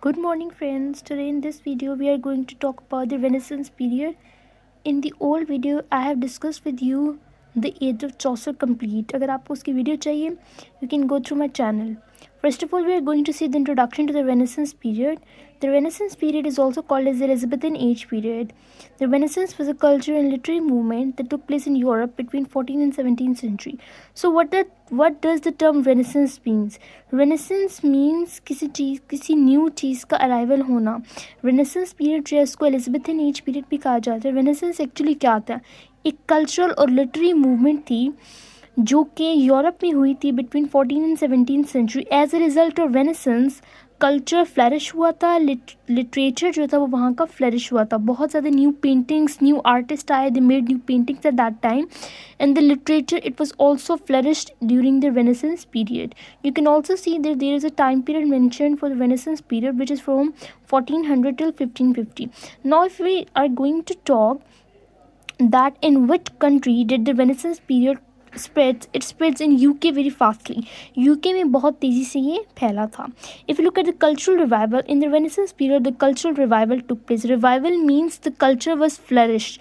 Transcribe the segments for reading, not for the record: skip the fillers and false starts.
Good morning friends. Today in this video we are going to talk about the Renaissance period. In the old video I have discussed with you the age of Chaucer complete. अगर आपको उसकी video चाहिए you can go through my channel. First of all, we are going to see the introduction to the Renaissance period. The Renaissance period is also called as the Elizabethan Age period. The Renaissance was a cultural and literary movement that took place in Europe between 14th and 17th century. So what does the term Renaissance means? Renaissance means किसी new चीज़ का arrival होना. Renaissance period या इसको Elizabethan Age period भी कहा जाता है. Renaissance actually क्या था? एक कल्चरल और लिटरेरी मूवमेंट थी जो कि यूरोप में हुई थी between 14 and 17 century. As a result of renaissance culture flourish हुआ था, लिटरेचर जो था वो वहाँ का फ्लरिश हुआ था. बहुत ज़्यादा न्यू पेंटिंग्स, न्यू आर्टिस्ट आए, they made new paintings at that time, and the literature it was also flourished during the renaissance period. You can also see that there is a time period mentioned for the renaissance period which is from 1400 till 1550. Now if we are going to talk that in which country did the Renaissance period spreads in UK very fastly. UK में बहुत तेज़ी से ये फैला था. If you look at the cultural revival in the Renaissance period, the cultural revival took place. Revival means the culture was flourished.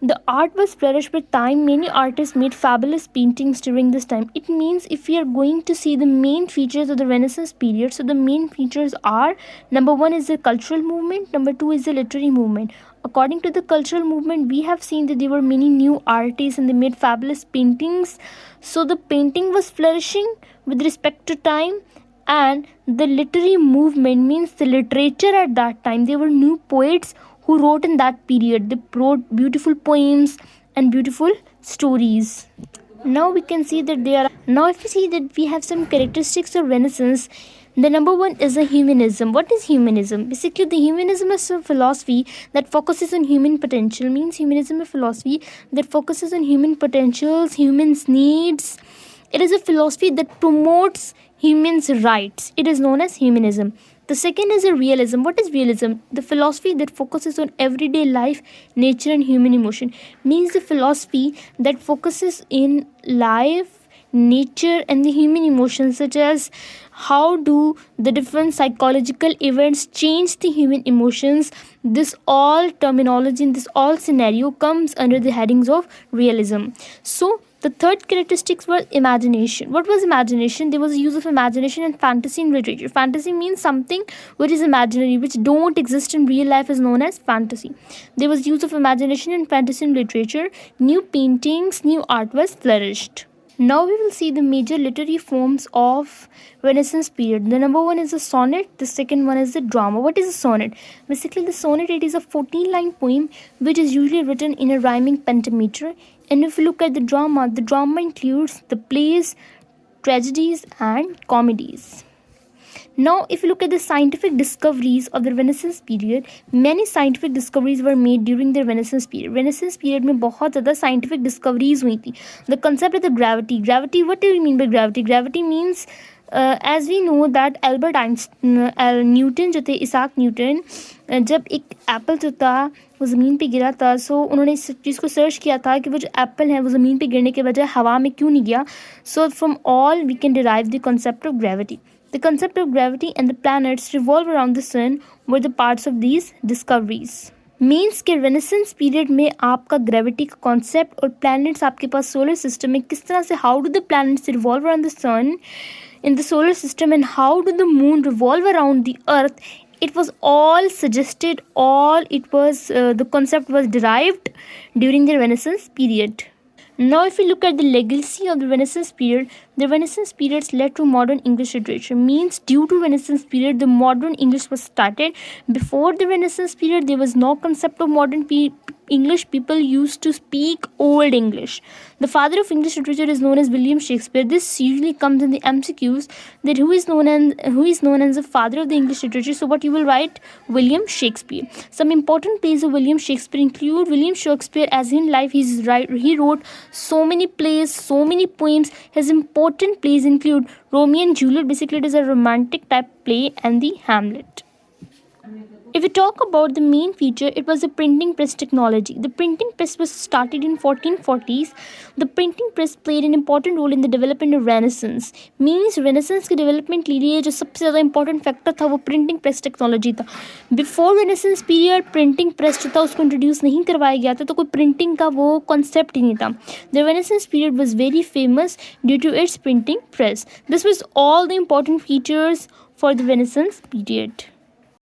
The art was flourished with time. Many artists made fabulous paintings during this time. It means if we are going to see the main features of the Renaissance period, so the main features are, number one is the cultural movement, number two is the literary movement. According to the cultural movement, we have seen that there were many new artists and they made fabulous paintings. So the painting was flourishing with respect to time. And the literary movement means the literature at that time. There were new poets who wrote in that period. They wrote beautiful poems and beautiful stories. Now we can see that if we see that we have some characteristics of Renaissance. The number one is the humanism. What is humanism? Basically, the humanism is a philosophy that focuses on human potential. Means humanism is a philosophy that focuses on human potentials, humans' needs. It is a philosophy that promotes humans' rights. It is known as humanism. The second is a realism. What is realism? The philosophy that focuses on everyday life, nature, and human emotion. Means the philosophy that focuses in life, nature, and the human emotions, such as how do the different psychological events change the human emotions. This all terminology in this all scenario comes under the headings of realism. So the third characteristics were imagination. What was imagination? There was a use of imagination and fantasy in literature. Fantasy means something which is imaginary, which don't exist in real life, is known as fantasy. There was use of imagination and fantasy in literature. New paintings, new art was flourished. Now we will see the major literary forms of Renaissance period. The number one is the sonnet. The second one is the drama. What is a sonnet? Basically, the sonnet, it is a 14-line poem which is usually written in a rhyming pentameter. And if you look at the drama includes the plays, tragedies, and comedies. Now, if you look at the scientific discoveries of the Renaissance period, many scientific discoveries were made during the Renaissance period. Renaissance period में बहुत ज़्यादा scientific discoveries हुई थी. The concept of the gravity. Gravity, what do you mean by gravity? Gravity means, as we know that Albert Einstein, Newton जो थे, Isaac Newton, जब एक Apple जो था वो ज़मीन पे गिरा था, सो उन्होंने इस चीज़ को सर्च किया था कि वो जो एप्पल है वो ज़मीन पे गिरने के बजाय हवा में क्यों नहीं गया. So from all we can derive the concept of gravity. The concept of gravity and the planets revolve around the sun were the parts of these discoveries. Means के रेनेसेंस पीरियड में आपका ग्रेविटी का concept और planets आपके पास solar system में किस तरह से, how do the planets revolve around the sun in the solar system and how do the moon revolve around the earth, it was all suggested, the concept was derived during the Renaissance period. Now if we look at the legacy of the Renaissance period, the Renaissance periods led to modern English literature. Means due to Renaissance period, the modern English was started. Before the Renaissance period, there was no concept of modern English. People used to speak Old English. The father of English literature is known as William Shakespeare. This usually comes in the MCQs, that who is known as the father of the English literature. So what you will write? William Shakespeare. Some important plays of William Shakespeare include William Shakespeare as in life. He wrote so many plays, so many poems. His important plays include Romeo and Juliet. Basically, it is a romantic type play, and the Hamlet. If we talk about the main feature, it was the printing press technology. The printing press was started in 1440s. The printing press played an important role in the development of Renaissance. Means Renaissance के development के लिए जो सबसे ज़्यादा important factor था वो printing press technology था. Before Renaissance period, printing press जो था उसको introduce नहीं करवाया गया था, तो कोई printing का वो concept ही नहीं था. The Renaissance period was very famous due to its printing press. This was all the important features for the Renaissance period.